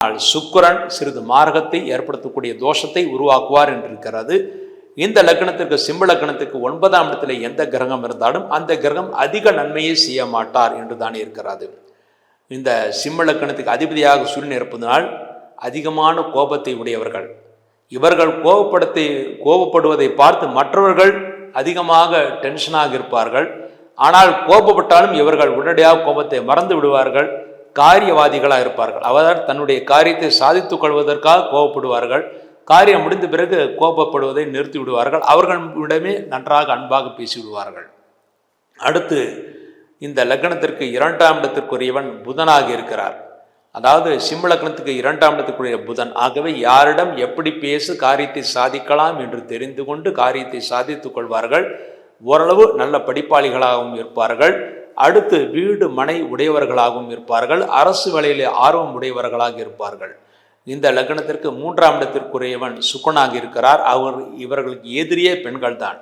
சுக்கிரன் சிறிது மார்க்கத்தை ஏற்படுத்தக்கூடிய தோஷத்தை உருவாக்குவார் என்று இருக்கிறது. இந்த லக்னத்திற்கு சிம்ம லக்னத்துக்கு 9ஆம் இடத்துல எந்த கிரகம் இருந்தாலும் அந்த கிரகம் அதிக நன்மையை செய்ய மாட்டார் என்று தானே இருக்கிறது. இந்த சிம்ம லக்னத்துக்கு அதிபதியாக சூரியன் இருப்பதனால் அதிகமான கோபத்தை உடையவர்கள். இவர்கள் கோபப்படுவதை பார்த்து மற்றவர்கள் அதிகமாக டென்ஷனாக இருப்பார்கள். ஆனால் கோபப்பட்டாலும் இவர்கள் உடனடியாக கோபத்தை மறந்து விடுவார்கள். காரியவாதிகளாக இருப்பார்கள். அவர் தன்னுடைய காரியத்தை சாதித்துக் கொள்வதற்காக கோபப்படுவார்கள். காரியம் முடிந்த பிறகு கோபப்படுவதை நிறுத்தி விடுவார்கள். அவர்களிடமே நன்றாக அன்பாக பேசிவிடுவார்கள். அடுத்து இந்த லக்னத்திற்கு 2ஆம் இடத்திற்குரியவன் புதனாக இருக்கிறார். அதாவது சிம்ம லக்னத்துக்கு 2ஆம் இடத்துக்குரிய புதன். ஆகவே யாரிடம் எப்படி பேசு காரியத்தை சாதிக்கலாம் என்று தெரிந்து கொண்டு காரியத்தை சாதித்துக் கொள்வார்கள். ஓரளவு நல்ல படிப்பாளிகளாகவும் இருப்பார்கள். அடுத்து வீடு மனை உடையவர்களாகவும் இருப்பார்கள். அரசு வேலையிலே ஆர்வம் உடையவர்களாக இருப்பார்கள். இந்த லக்னத்திற்கு 3ஆம் இடத்திற்குரியவன் சுக்கிரனாக இருக்கிறார். இவர்களுக்கு எதிரியே பெண்கள் தான்.